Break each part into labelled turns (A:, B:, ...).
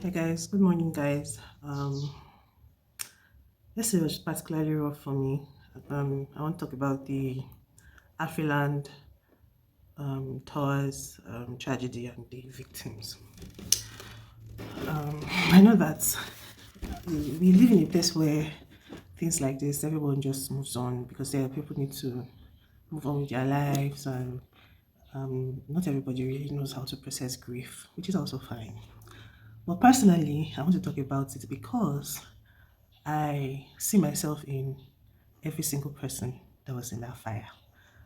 A: Hey guys, good morning guys. Yesterday was particularly rough for me. I want to talk about the Afriland Towers tragedy and the victims. I know that we live in a place where things like this, everyone just moves on because there people need to move on with their lives, and not everybody really knows how to process grief, which is also fine. But personally, I want to talk about it because I see myself in every single person that was in that fire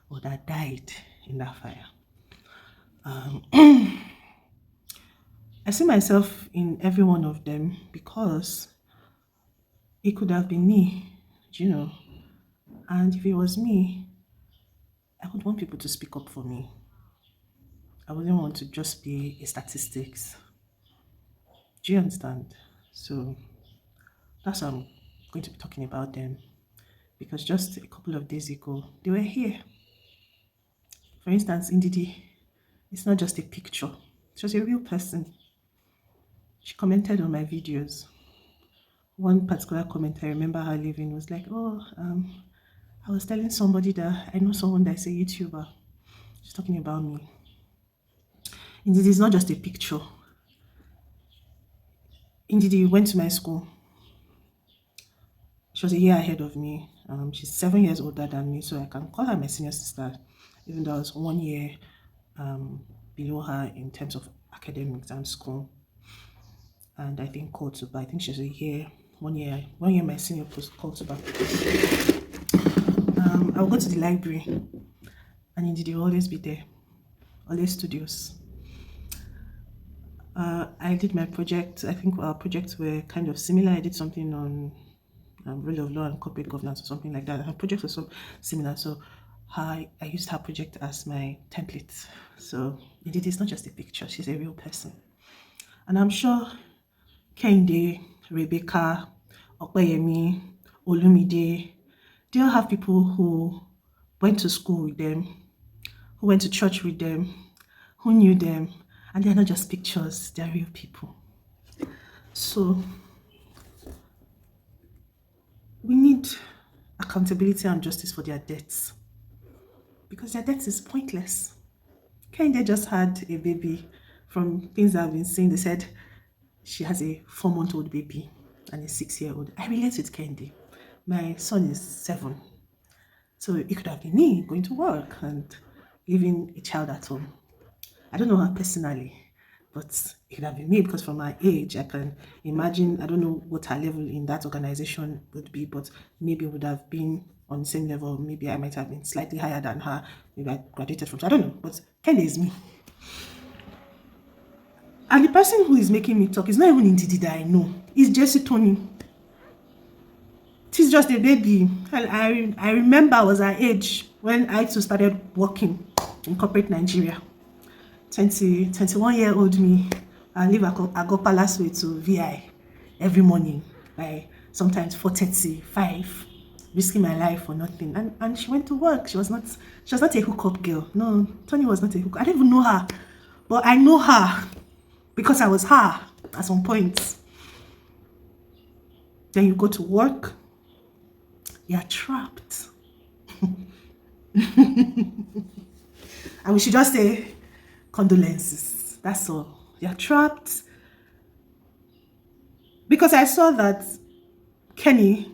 A: or that died in that fire. I see myself in every one of them because it could have been me, you know. And if it was me, I would want people to speak up for me. I wouldn't want to just be a statistics. Do you understand? So that's why I'm going to be talking about them. Because just a couple of days ago, they were here. For instance, Indidi, it's not just a picture. She was a real person. She commented on my videos. One particular comment I remember her leaving was like, I was telling somebody that I know someone that's a YouTuber. She's talking about me. Indeed, it's not just a picture. Indeed, went to my school. She was a year ahead of me. She's 7 years older than me, so I can call her my senior sister, even though I was 1 year below her in terms of academics and school. And I think Kotuba, I think she's a year, 1 year my senior post Kotuba. I'll go to the library, and indeed you'll always be there, always studios. I did my project. I think our projects were kind of similar. I did something on rule of law and corporate governance or something like that. Her project was so similar, so I used her project as my template. So indeed, it's not just a picture. She's a real person, and I'm sure Kehinde, Rebecca, Okpeyemi, Olumide, they all have people who went to school with them, who went to church with them, who knew them, and they're not just pictures, they're real people. So we need accountability and justice for their deaths, because their death is pointless. Kehinde just had a baby. From things I've been seeing, they said she has a 4-month-old baby and a 6-year-old. I relate with Kehinde. My son is 7. So it could have been me going to work and leaving a child at home. I don't know her personally, but it could have been me because from my age, I can imagine, I don't know what her level in that organization would be, but maybe it would have been on the same level. Maybe I might have been slightly higher than her. Maybe I graduated from, I don't know, but Kehinde is me. And the person who is making me talk is not even Ndidi that I know. It's Jesse Tony. She's just a baby. I remember I was her age when I too started working in corporate Nigeria. 21-year-old me. I leave Ago Palace Way to VI every morning by sometimes 4:30, 5, risking my life for nothing. And she went to work. She was not a hookup girl. No, Tony was not a hookup. I didn't even know her, but I know her because I was her at some point. Then you go to work, you're trapped. And we should just say condolences. That's all. You're trapped. Because I saw that Kehinde,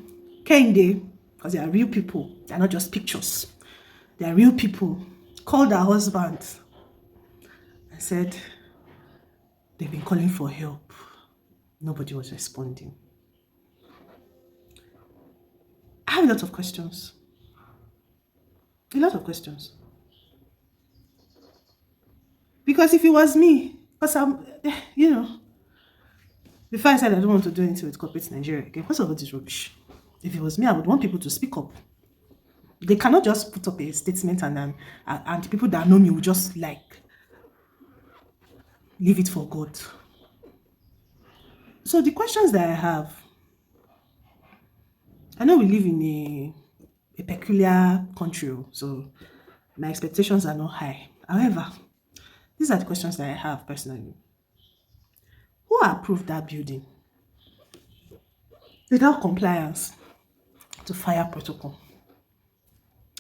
A: because they are real people, they're not just pictures. They are real people, called her husband and said they've been calling for help. Nobody was responding. I have a lot of questions. A lot of questions. Because if it was me, because I'm, before I said I don't want to do anything with corporate Nigeria again, because of all this rubbish. If it was me, I would want people to speak up. They cannot just put up a statement and people that know me will just leave it for God. So the questions that I have, I know we live in a peculiar country, so my expectations are not high. However, these are the questions that I have personally. Who approved that building without compliance to fire protocol,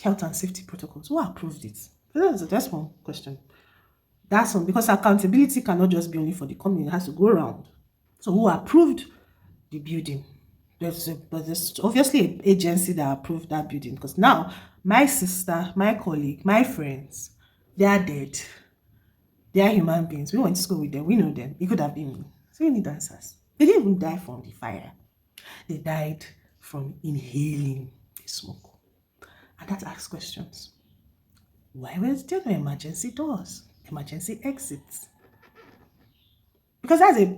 A: health and safety protocols? Who approved it? That's one question. That's one, because accountability cannot just be only for the company, it has to go around. So who approved the building? There's obviously an agency that approved that building, because now my sister, my colleague, my friends, they are dead. They are human beings. We went to school with them. We know them. It could have been me. So we need answers. They didn't even die from the fire. They died from inhaling the smoke. And that asks questions. Why were there no emergency doors, emergency exits? Because that's a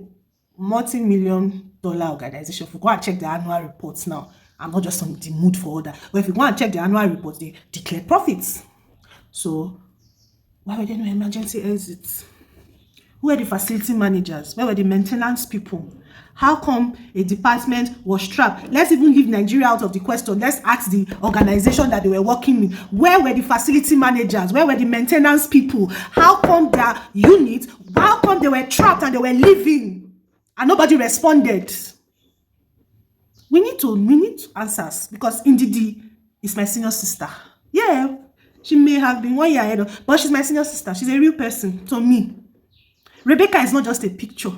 A: multi-million-dollar organization. If you go and check the annual reports now, I'm not just on the mood for order, but if you go and check the annual reports, they declare profits. So why were there no emergency exits? Who were the facility managers? Where were the maintenance people? How come a department was trapped? Let's even leave Nigeria out of the question. Let's ask the organization that they were working with. Where were the facility managers? Where were the maintenance people? How come their unit, how come they were trapped and they were leaving and nobody responded? We need answers, because Ndidi is my senior sister. Yeah, she may have been 1 year ahead of, but she's my senior sister. She's a real person to me. Rebecca is not just a picture.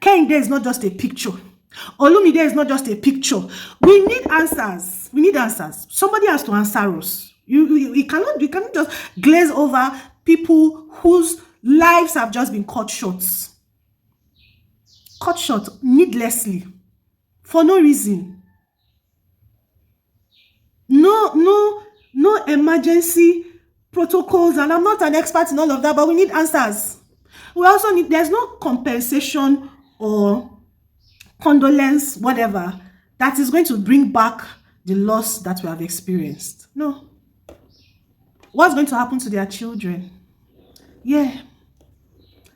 A: KEHINDES is not just a picture. Olumide is not just a picture. We need answers. We need answers. Somebody has to answer us. You cannot just glaze over people whose lives have just been cut short. Cut short needlessly. For no reason. No emergency protocols, and I'm not an expert in all of that, but we need answers. We also need, there's no compensation or condolence, whatever, that is going to bring back the loss that we have experienced. No. What's going to happen to their children? Yeah.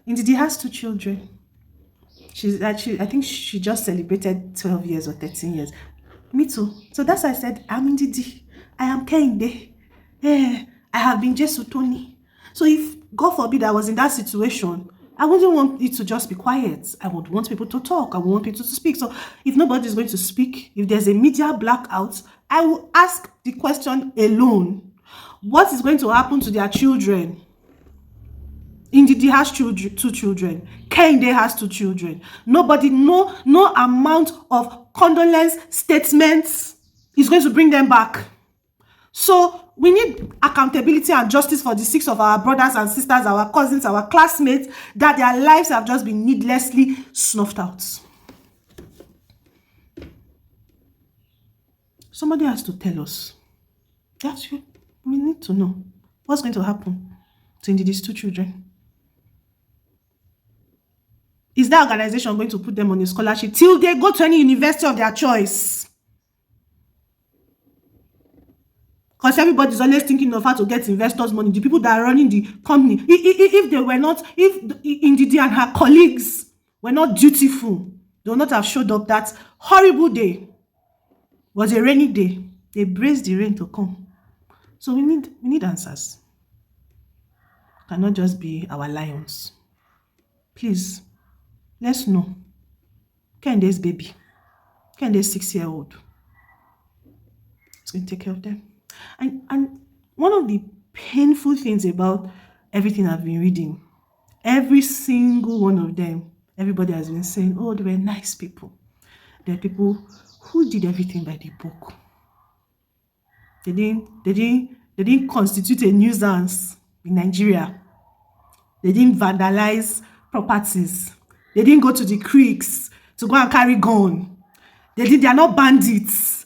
A: Indeed, he has 2 children. She's actually, I think she just celebrated 12 years or 13 years. Me too. So that's why I said, I'm Ndidi. I am KEHINDE. Yeah. I have been Jesu Tony. So if, God forbid, I was in that situation, I wouldn't want it to just be quiet. I would want people to talk. I would want people to speak. So if nobody is going to speak, if there's a media blackout, I will ask the question alone. What is going to happen to their children? Ndidi has 2 children. KEHINDE has 2 children. Nobody, no amount of condolence statements is going to bring them back. So we need accountability and justice for the 6 of our brothers and sisters, our cousins, our classmates, that their lives have just been needlessly snuffed out. Somebody has to tell us. We need to know what's going to happen to Ndidi's 2 children. Is that organization going to put them on a scholarship till they go to any university of their choice? Because everybody's always thinking of how to get investors' money. The people that are running the company, if they were not, if Ndidi and her colleagues were not dutiful, they would not have showed up. That horrible day was a rainy day. They braced the rain to come. So we need answers. Cannot just be our lions. Please, let's know. KEHINDE's baby, KEHINDE's 6-year-old, is going to take care of them. And one of the painful things about everything I've been reading, every single one of them, everybody has been saying, oh, they were nice people. They're people who did everything by the book. They didn't constitute a nuisance in Nigeria. They didn't vandalize properties. They didn't go to the creeks to go and carry gun. They are not bandits.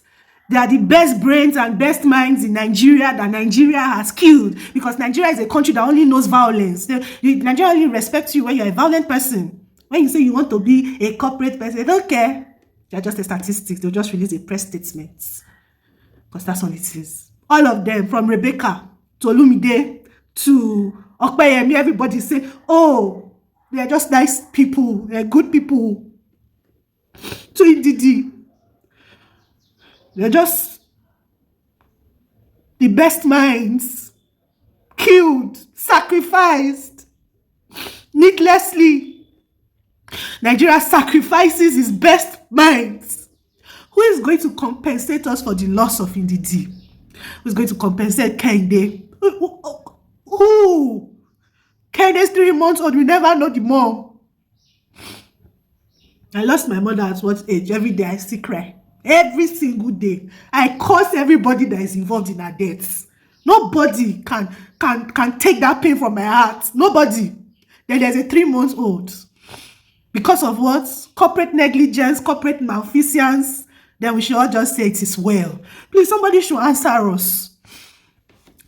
A: They are the best brains and best minds in Nigeria that Nigeria has killed, because Nigeria is a country that only knows violence. Nigeria only respects you when you're a violent person. When you say you want to be a corporate person, they don't care. They're just a statistic. They'll just release a press statement, because that's all it is. All of them, from Rebecca to Olumide to Okpeyemi, everybody say, oh, they're just nice people. They're good people. To Ndidi, they're just the best minds, killed, sacrificed, needlessly. Nigeria sacrifices its best minds. Who is going to compensate us for the loss of Ndidi? Who is going to compensate Kehinde? Who? Kehinde's 3 months old, we never know the mom. I lost my mother at what age? Every day I still cry. Every single day. I curse everybody that is involved in her deaths. Nobody can take that pain from my heart. Nobody. Then there's a 3 months old. Because of what? Corporate negligence, corporate malfeasance. Then we should all just say it is well. Please, somebody should answer us.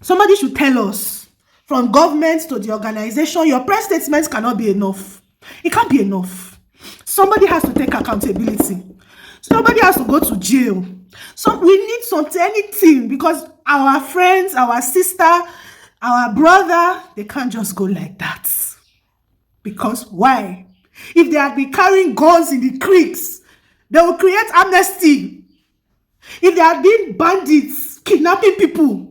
A: Somebody should tell us. From government to the organization, your press statements cannot be enough. It can't be enough. Somebody has to take accountability. Somebody has to go to jail. So we need something, anything, because our friends, our sister, our brother, they can't just go like that. Because why? If they had been carrying guns in the creeks, they will create amnesty. If they had been bandits kidnapping people,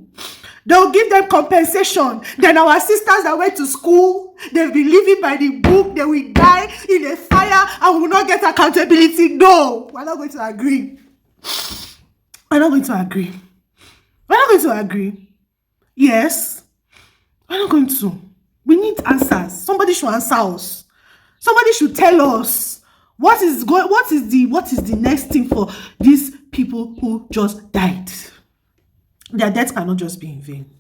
A: they will give them compensation. Then our sisters that went to school, they've been living by the book, they will die in a fire and we will not get accountability. No, we're not going to agree. We're not going to agree. We're not going to agree. Yes, we're not going to. We need answers. Somebody should answer us. Somebody should tell us what is the next thing for these people who just died. Their deaths cannot just be in vain.